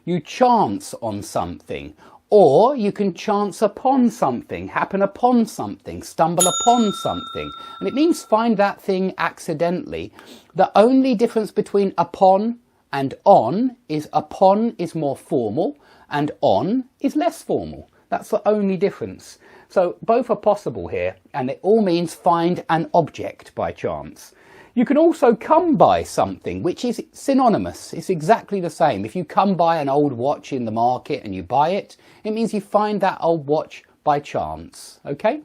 you chance on something, or you can chance upon something, happen upon something, stumble upon something. And it means find that thing accidentally. The only difference between upon and on is more formal and on is less formal. That's the only difference. So both are possible here, and it all means find an object by chance. You can also come by something, which is synonymous. It's exactly the same. If you come by an old watch in the market and you buy it, it means you find that old watch by chance, okay?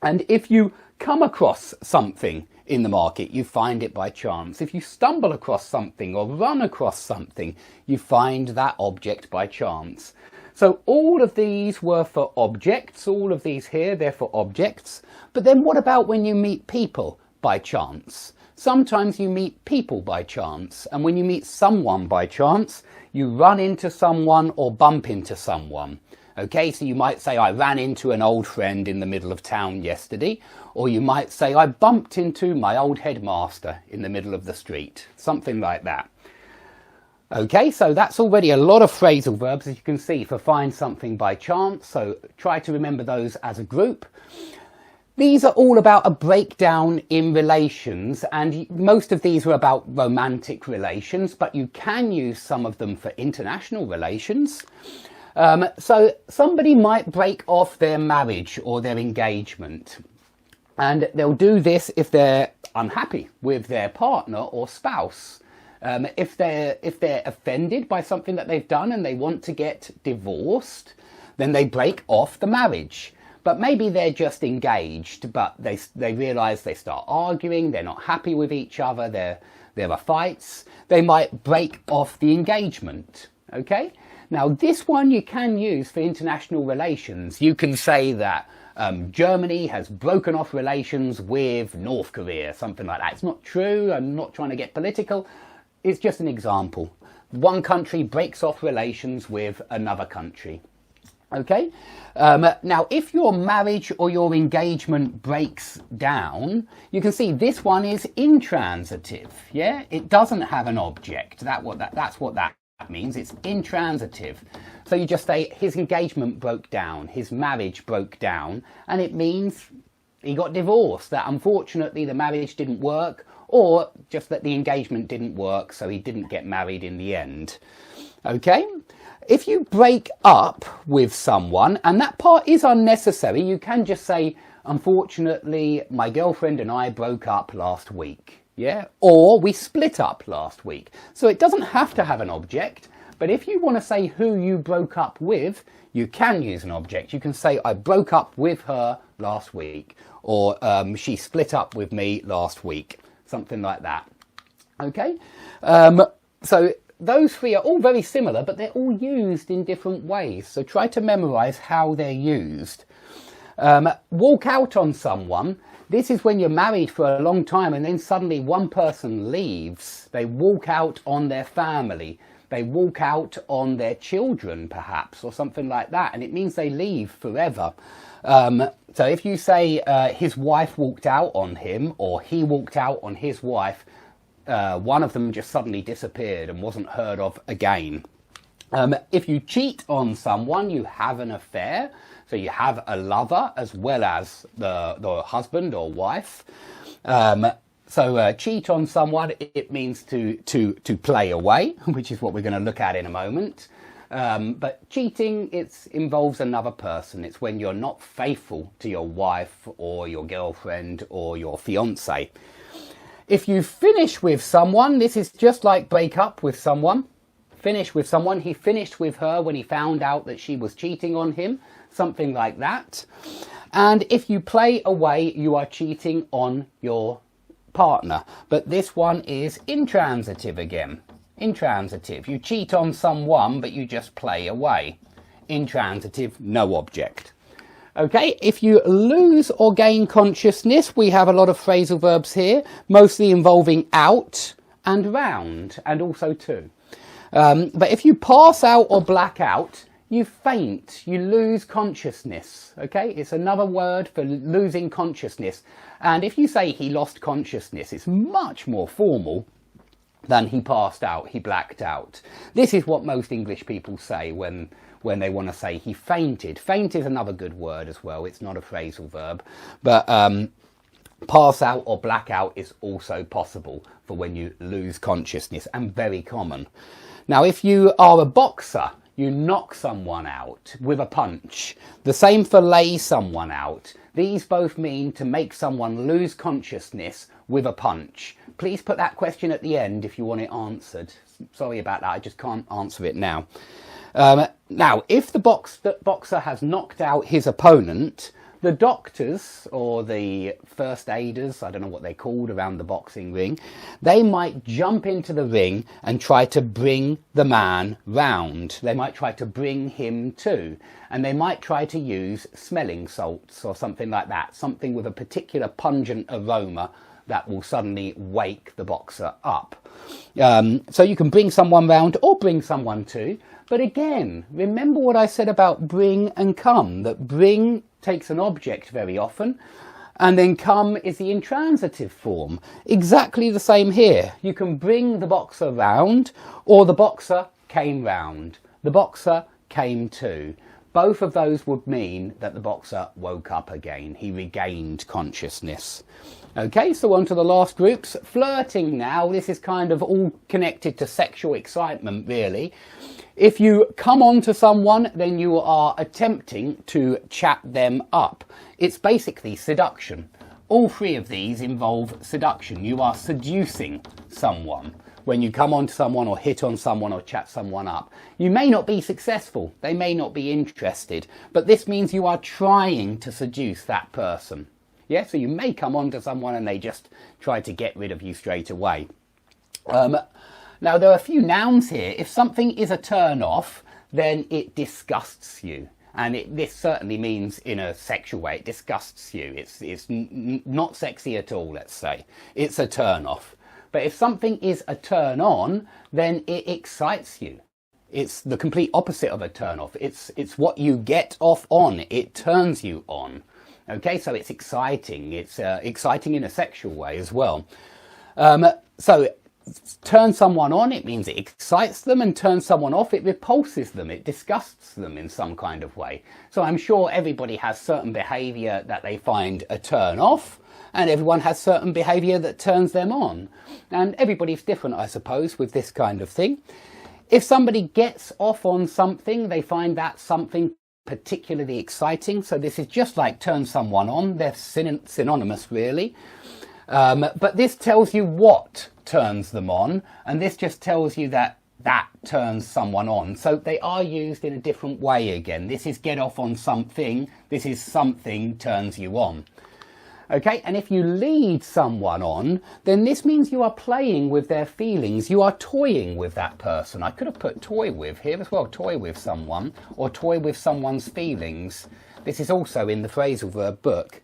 And if you come across something in the market, you find it by chance. If you stumble across something or run across something, you find that object by chance. So all of these were for objects, all of these here, they're for objects. But then what about when you meet people by chance? Sometimes you meet people by chance, and when you meet someone by chance, you run into someone or bump into someone. Okay, so you might say, I ran into an old friend in the middle of town yesterday, or you might say, I bumped into my old headmaster in the middle of the street, something like that. Okay, so that's already a lot of phrasal verbs, as you can see, for find something by chance. So try to remember those as a group. These are all about a breakdown in relations, and most of these are about romantic relations, but you can use some of them for international relations. So somebody might break off their marriage or their engagement, and they'll do this if they're unhappy with their partner or spouse. If they're offended by something that they've done and they want to get divorced, then they break off the marriage. But maybe they're just engaged, but they realise they start arguing, they're not happy with each other, there are fights. They might break off the engagement, okay? Now this one you can use for international relations. You can say that Germany has broken off relations with North Korea, something like that. It's not true, I'm not trying to get political. It's just an example. One country breaks off relations with another country. Okay? Now, if your marriage or your engagement breaks down, you can see this one is intransitive. Yeah? It doesn't have an object. That's what that means. It's intransitive. So you just say his engagement broke down, his marriage broke down, and it means he got divorced, that unfortunately the marriage didn't work, or just that the engagement didn't work, so he didn't get married in the end. Okay? If you break up with someone, and that part is unnecessary, you can just say, unfortunately, my girlfriend and I broke up last week. Yeah? Or we split up last week. So it doesn't have to have an object, but if you want to say who you broke up with, you can use an object. You can say, I broke up with her last week, or she split up with me last week. Something like that. Okay? So those three are all very similar, but they're all used in different ways. So try to memorize how they're used. Walk out on someone. This is when you're married for a long time and then suddenly one person leaves. They walk out on their family. They walk out on their children, perhaps, or something like that. And it means they leave forever. So if you say his wife walked out on him, or he walked out on his wife, one of them just suddenly disappeared and wasn't heard of again. If you cheat on someone, you have an affair. So you have a lover as well as the husband or wife. So cheat on someone, it means to play away, which is what we're going to look at in a moment. But cheating, it involves another person. It's when you're not faithful to your wife or your girlfriend or your fiance. If you finish with someone, this is just like break up with someone. Finish with someone. He finished with her when he found out that she was cheating on him. Something like that. And if you play away, you are cheating on your partner. But this one is intransitive again. Intransitive. You cheat on someone, but you just play away. Intransitive, no object. Okay, if you lose or gain consciousness, we have a lot of phrasal verbs here, mostly involving out and round, and also to. But if you pass out or black out, you faint, you lose consciousness. Okay, it's another word for losing consciousness. And if you say he lost consciousness, it's much more formal. than he passed out, he blacked out. This is what most English people say when they want to say he fainted. Faint is another good word as well. It's not a phrasal verb, but pass out or black out is also possible for when you lose consciousness, and very common. Now, if you are a boxer, you knock someone out with a punch. The same for lay someone out. These both mean to make someone lose consciousness with a punch. Please put that question at the end if you want it answered. Sorry about that, I just can't answer it now. Now, if the boxer has knocked out his opponent, the doctors or the first aiders, I don't know what they're called around the boxing ring, they might jump into the ring and try to bring the man round. They might try to bring him to, and they might try to use smelling salts or something like that, something with a particular pungent aroma that will suddenly wake the boxer up. So you can bring someone round or bring someone to. But again, remember what I said about bring and come, that bring takes an object very often, and then come is the intransitive form. Exactly the same here. You can bring the boxer round, or the boxer came round. The boxer came to. Both of those would mean that the boxer woke up again. He regained consciousness. Okay, so on to the last groups. Flirting now. This is kind of all connected to sexual excitement, really. If you come on to someone, then you are attempting to chat them up. It's basically seduction. All three of these involve seduction. You are seducing someone when you come on to someone or hit on someone or chat someone up. You may not be successful. They may not be interested. But this means you are trying to seduce that person. Yeah, so you may come on to someone and they just try to get rid of you straight away. Now, there are a few nouns here. If something is a turn off, then it disgusts you. And this certainly means in a sexual way, it disgusts you. It's not sexy at all, let's say. It's a turn off. But if something is a turn on, then it excites you. It's the complete opposite of a turn off. It's what you get off on. It turns you on. Okay, so it's exciting. It's exciting in a sexual way as well. So turn someone on, it means it excites them, and turn someone off, it repulses them, it disgusts them in some kind of way. So I'm sure everybody has certain behaviour that they find a turn off, and everyone has certain behaviour that turns them on. And everybody's different, I suppose, with this kind of thing. If somebody gets off on something, they find that something particularly exciting. So this is just like turn someone on. They're synonymous, really. But this tells you what turns them on, and this just tells you that turns someone on. So they are used in a different way again. This is get off on something. This is something turns you on. Okay, and if you lead someone on, then this means you are playing with their feelings. You are toying with that person. I could have put toy with here as well, toy with someone, or toy with someone's feelings. This is also in the phrasal verb book.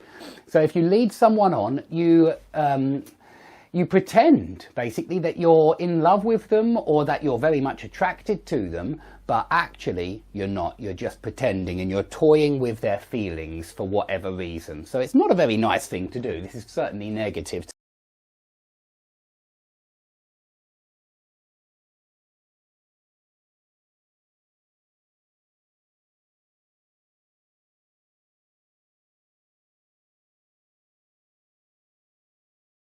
So if you lead someone on, you pretend, basically, that you're in love with them or that you're very much attracted to them, but actually you're not. You're just pretending, and you're toying with their feelings for whatever reason. So it's not a very nice thing to do. This is certainly negative.